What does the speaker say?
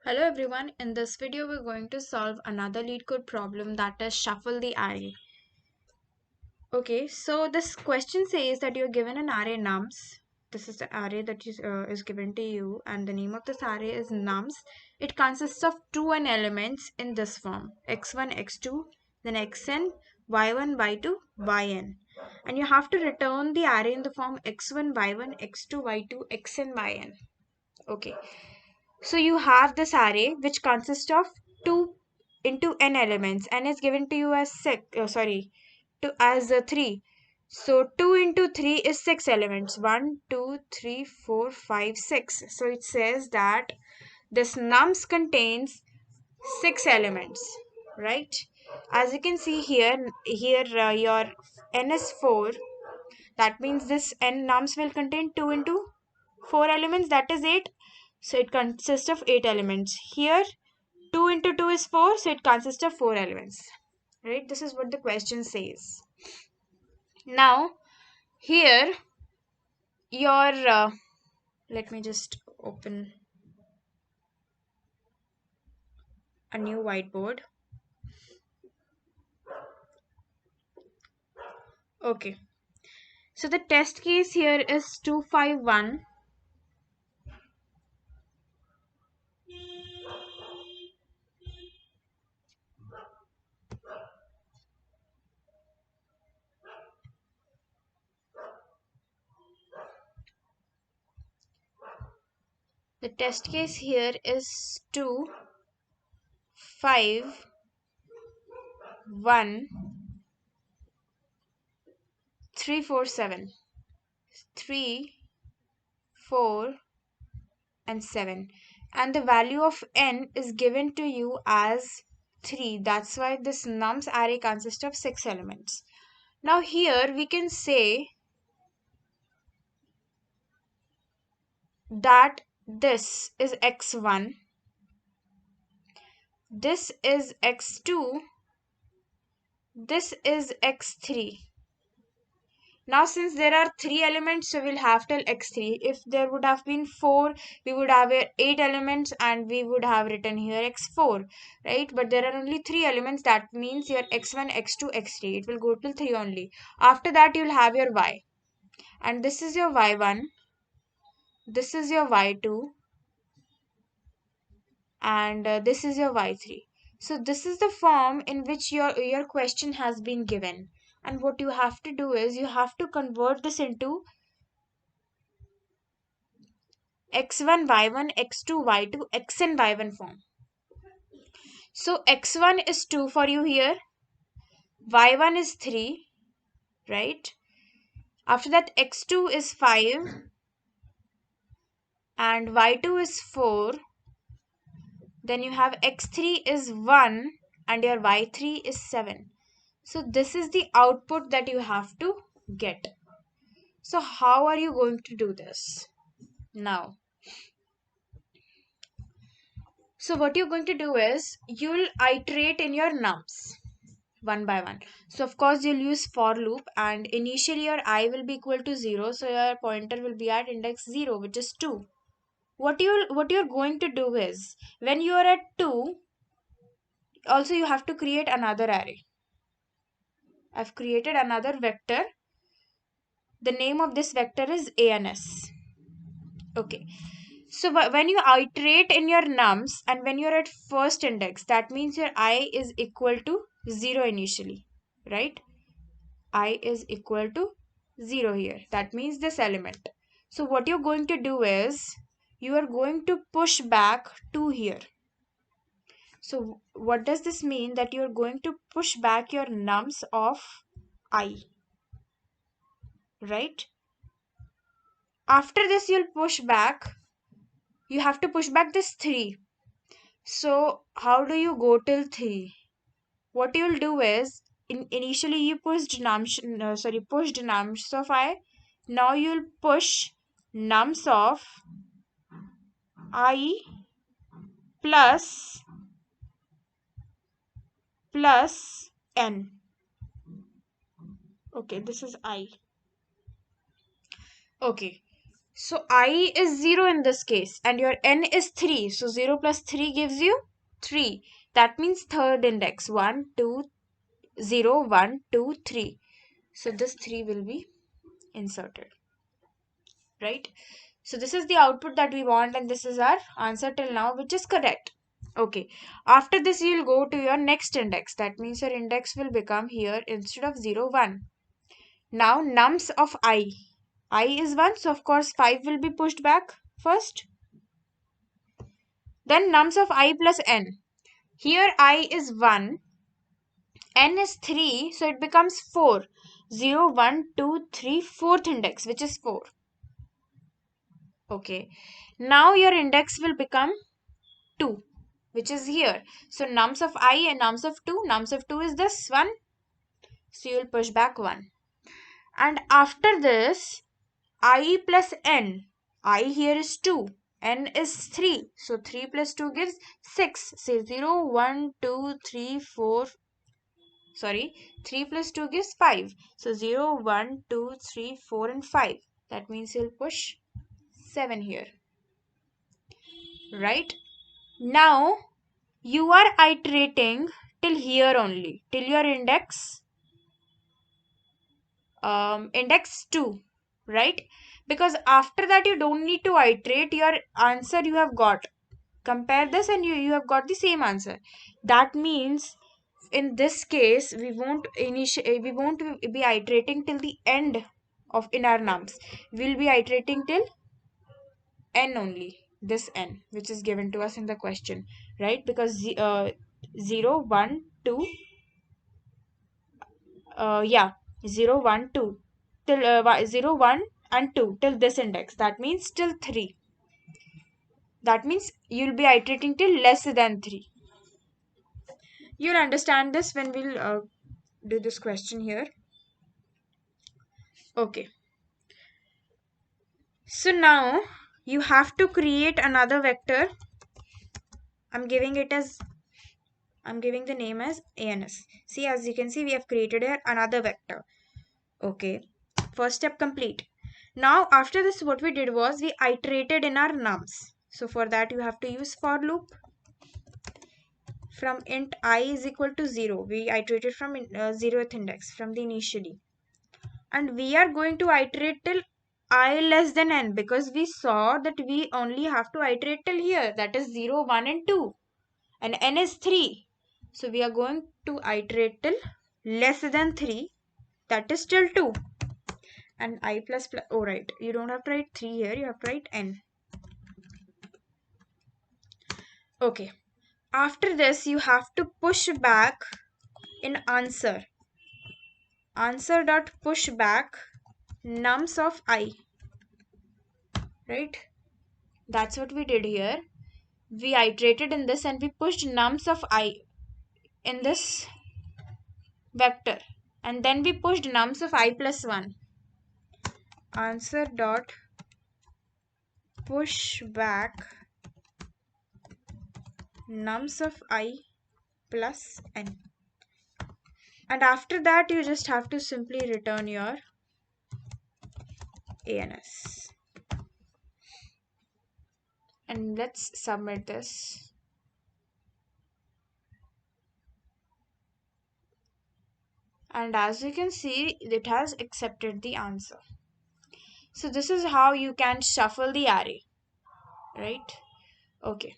Hello everyone, in this video we're going to solve another Leetcode problem, that is shuffle the array. Okay, so this question says that you're given an array nums. This is the array that is given to you, and the name of this array is nums. It consists of two n elements in this form, x1, x2, then xn, y1, y2, yn. And you have to return the array in the form x1, y1, x2, y2, xn, yn. Okay. So you have this array which consists of 2 into n elements and is given to you as 3. So 2 into 3 is 6 elements. 1, 2, 3, 4, 5, 6. So it says that this nums contains 6 elements, right? As you can see here your n is 4. That means this n nums will contain 2 into 4 elements, that is 8. So it consists of 8 elements. Here 2 into 2 is 4, so it consists of 4 elements. Right? This is what the question says. Now here your let me just open a new whiteboard. Okay. So the test case here is 251. The test case here is 2, 5, 1, 3, 4, 7. 3, 4, and 7. And the value of n is given to you as 3. That's why this nums array consists of 6 elements. Now here we can say that this is x1, this is x2, this is x3. Now since there are 3 elements, so we'll have till x3. If there would have been 4, we would have 8 elements and we would have written here x4, right? But there are only 3 elements, that means your x1, x2, x3. It will go till 3 only. After that you'll have your y. And this is your y1, this is your y2, and this is your y3. So this is the form in which your question has been given. And what you have to do is you have to convert this into x1, y1, x2, y2, xn, y1 form. So x1 is 2 for you here, y1 is 3, right? After that x2 is 5 and y2 is 4. Then you have x3 is 1 and your y3 is 7. So this is the output that you have to get. So how are you going to do this now? So what you're going to do is you'll iterate in your nums one by one. So of course you'll use for loop, and initially your I will be equal to 0, so your pointer will be at index 0, which is 2. What you're going to do is when you are at 2, also you have to create another array. I've created another vector. The name of this vector is ans. Okay. So when you iterate in your nums and when you're at first index, that means your I is equal to 0 initially, right? I is equal to 0 here. That means this element. So what you're going to do is you are going to push back 2 here. So what does this mean? That you're going to push back your nums of I, right? After this you'll push back. You have to push back this 3. So how do you go till 3? What you'll do is initially you pushed nums of I. Now you'll push nums of I plus n. Okay, this is I. Okay, So I is 0 in this case and your n is 3. So 0 plus 3 gives you 3. That means third index 1, 2, 0, 1, 2, 3. So this 3 will be inserted, right? So this is the output that we want and this is our answer till now, which is correct. Okay, after this you'll go to your next index. That means your index will become here instead of 0, 1. Now nums of I is 1, so of course 5 will be pushed back first. Then nums of I plus n. Here I is 1, n is 3, so it becomes 4. 0, 1, 2, 3, fourth index, which is 4. Okay, now your index will become 2, which is here. So nums of I and nums of 2 is this one. So you will push back 1. And after this, I plus n. I here is 2. N is 3. So 3 plus 2 gives 6. Say 0, 1, 2, 3, 4. Sorry, 3 plus 2 gives 5. So 0, 1, 2, 3, 4 and 5. That means you'll push 7 here. Right? Now, you are iterating till here only. Till your index index 2, right? Because after that you don't need to iterate, your answer you have got. Compare this and you have got the same answer. That means in this case we won't be iterating till the end of in our nums. We'll be iterating till n only, this n which is given to us in the question, right? Because 0, 1, 2, yeah, 0, 1, 2 till 0, 1 and 2 till this index. That means till 3. That means you'll be iterating till less than 3. You'll understand this when we'll do this question here. Okay. So now you have to create another vector. I'm giving the name as ANS. See, as you can see, we have created here another vector. Okay. First step complete. Now after this, what we did was we iterated in our nums. So for that you have to use for loop. From int I is equal to 0. We iterated from 0th index from the initially. And we are going to iterate till I less than n because we saw that we only have to iterate till here. That is 0, 1 and 2. And n is 3. So we are going to iterate till less than 3. That is till 2. And I plus, oh right, you don't have to write 3 here. You have to write n. Okay. After this, you have to push back in answer. Answer dot push back nums of I. Right? That's what we did here. We iterated in this and we pushed nums of I in this vector. And then we pushed nums of I plus 1. Answer dot push back nums of I plus n. And after that, you just have to simply return your ANS. And let's submit this. And as you can see, it has accepted the answer. So this is how you can shuffle the array, right? Okay.